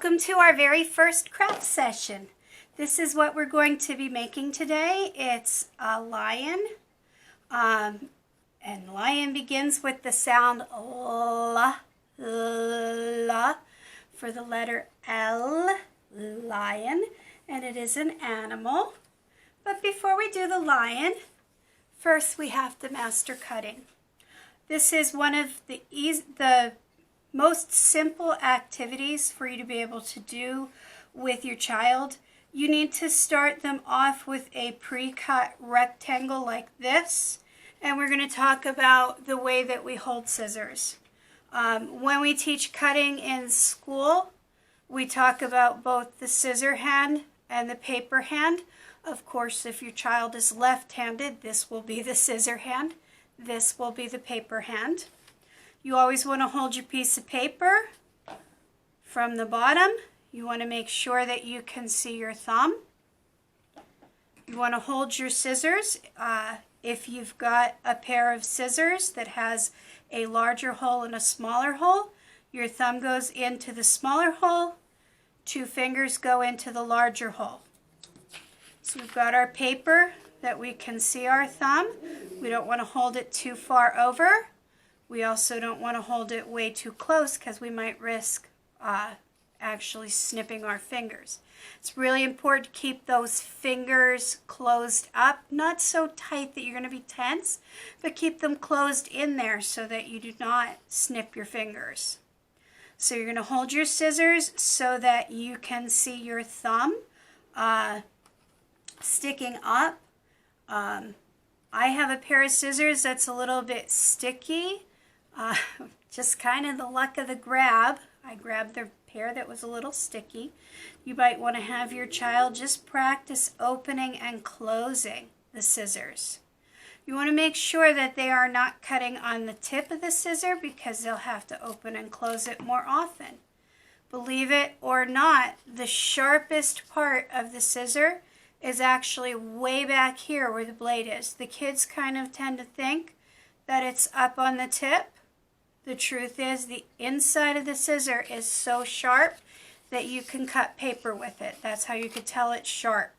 Welcome to our very first craft session. This is what we're going to be making today. It's a lion, and lion begins with the sound la, la, for the letter L, lion, and it is an animal. But before we do the lion, first we have to master cutting. This is one of the most simple activities for you to be able to do with your child. You need to start them off with a pre-cut rectangle like this, and we're going to talk about the way that we hold scissors. When we teach cutting in school, we talk about both the scissor hand and the paper hand. Of course, if your child is left-handed, this will be the scissor hand. This will be the paper hand. You always want to hold your piece of paper from the bottom. You want to make sure that you can see your thumb. You want to hold your scissors. If you've got a pair of scissors that has a larger hole and a smaller hole, your thumb goes into the smaller hole, two fingers go into the larger hole. So we've got our paper that we can see our thumb. We don't want to hold it too far over. We also don't want to hold it way too close because we might risk actually snipping our fingers. It's really important to keep those fingers closed up, not so tight that you're going to be tense, but keep them closed in there so that you do not snip your fingers. So you're going to hold your scissors so that you can see your thumb sticking up. I have a pair of scissors that's a little bit sticky. Just kind of the luck of the grab. I grabbed the pair that was a little sticky. You might want to have your child just practice opening and closing the scissors. You want to make sure that they are not cutting on the tip of the scissor because they'll have to open and close it more often. Believe it or not, the sharpest part of the scissor is actually way back here where the blade is. The kids kind of tend to think that it's up on the tip. The truth is the inside of the scissor is so sharp that you can cut paper with it. That's how you could tell it's sharp.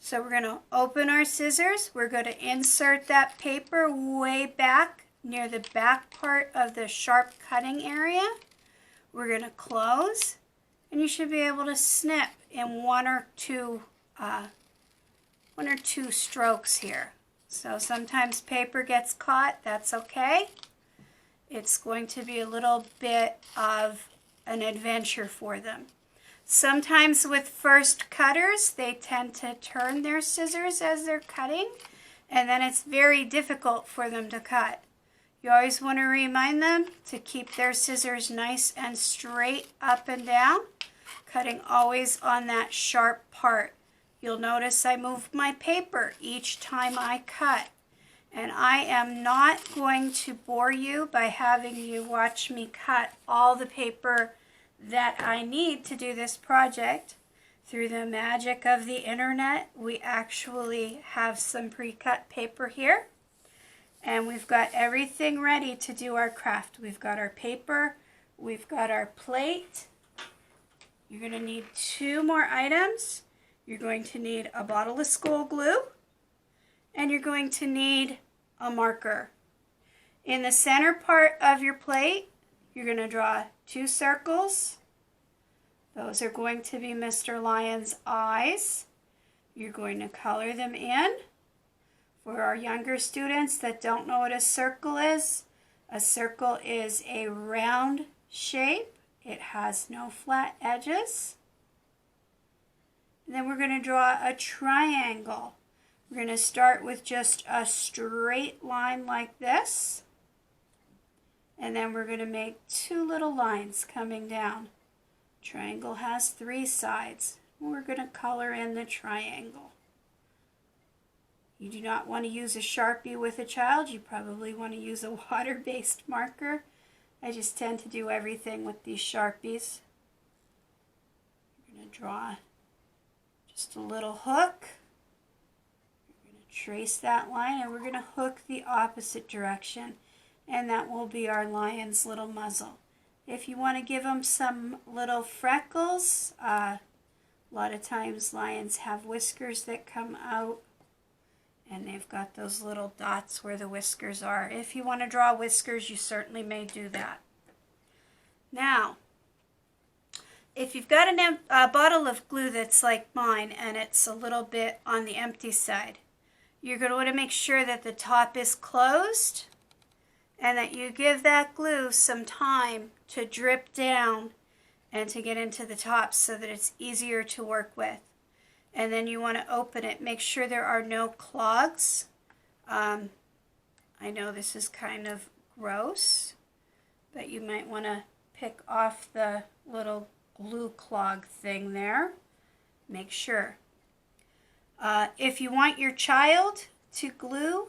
So we're going to open our scissors. We're going to insert that paper way back near the back part of the sharp cutting area. We're going to close, and you should be able to snip in one or two strokes here. So sometimes paper gets caught. That's okay. It's going to be a little bit of an adventure for them. Sometimes with first cutters, they tend to turn their scissors as they're cutting, and then it's very difficult for them to cut. You always want to remind them to keep their scissors nice and straight up and down, cutting always on that sharp part. You'll notice I move my paper each time I cut. And I am not going to bore you by having you watch me cut all the paper that I need to do this project. Through the magic of the internet, we actually have some pre-cut paper here. And we've got everything ready to do our craft. We've got our paper, we've got our plate. You're going to need two more items. You're going to need a bottle of school glue, and you're going to need a marker. In the center part of your plate, you're going to draw two circles. Those are going to be Mr. Lion's eyes. You're going to color them in. For our younger students that don't know what a circle is a round shape. It has no flat edges. And then we're going to draw a triangle. We're going to start with just a straight line like this. And then we're going to make two little lines coming down. Triangle has three sides. We're going to color in the triangle. You do not want to use a Sharpie with a child. You probably want to use a water-based marker. I just tend to do everything with these Sharpies. We're going to draw just a little hook. We're going to trace that line, and we're going to hook the opposite direction, and that will be our lion's little muzzle. If you want to give them some little freckles, a lot of times lions have whiskers that come out, and they've got those little dots where the whiskers are. If you want to draw whiskers, you certainly may do that. Now, if you've got a bottle of glue that's like mine and it's a little bit on the empty side, you're going to want to make sure that the top is closed and that you give that glue some time to drip down and to get into the top so that it's easier to work with. And then you want to open it. Make sure there are no clogs. I know this is kind of gross, but you might want to pick off the little glue clog thing there. Make sure. If you want your child to glue,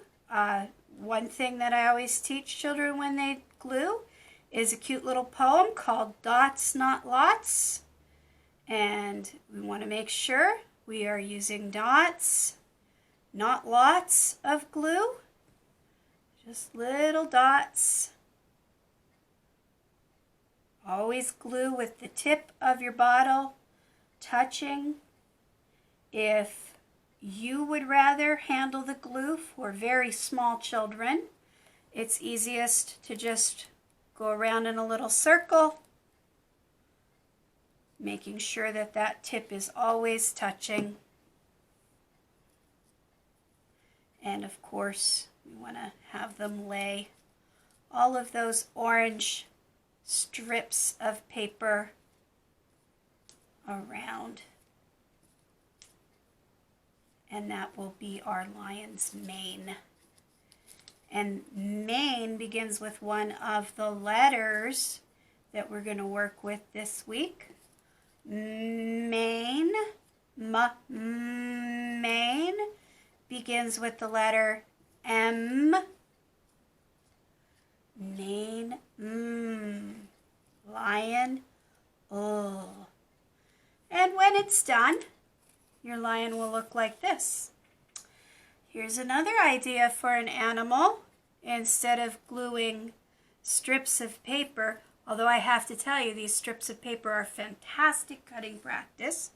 one thing that I always teach children when they glue is a cute little poem called Dots Not Lots. And we want to make sure we are using dots, not lots of glue, just little dots. Always glue with the tip of your bottle touching. If you would rather handle the glue for very small children, it's easiest to just go around in a little circle, making sure that that tip is always touching. And of course, we want to have them lay all of those orange strips of paper around. And that will be our lion's mane. And mane begins with one of the letters that we're going to work with this week. Mane, mane, begins with the letter M. Mane, lion, and when it's done, your lion will look like this. Here's another idea for an animal. Instead of gluing strips of paper, although I have to tell you these strips of paper are fantastic cutting practice,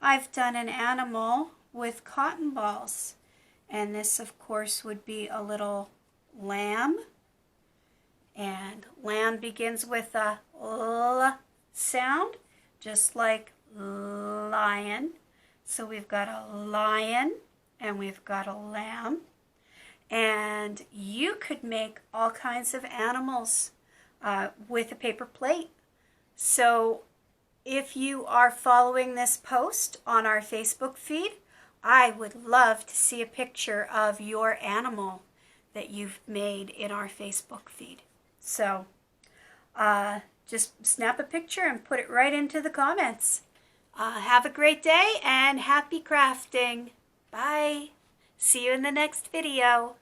I've done an animal with cotton balls. And this, of course, would be a little lamb. And lamb begins with a L sound, just like lion. So we've got a lion and we've got a lamb. And you could make all kinds of animals with a paper plate. So if you are following this post on our Facebook feed, I would love to see a picture of your animal that you've made in our Facebook feed. So just snap a picture and put it right into the comments. Have a great day and happy crafting. Bye. See you in the next video.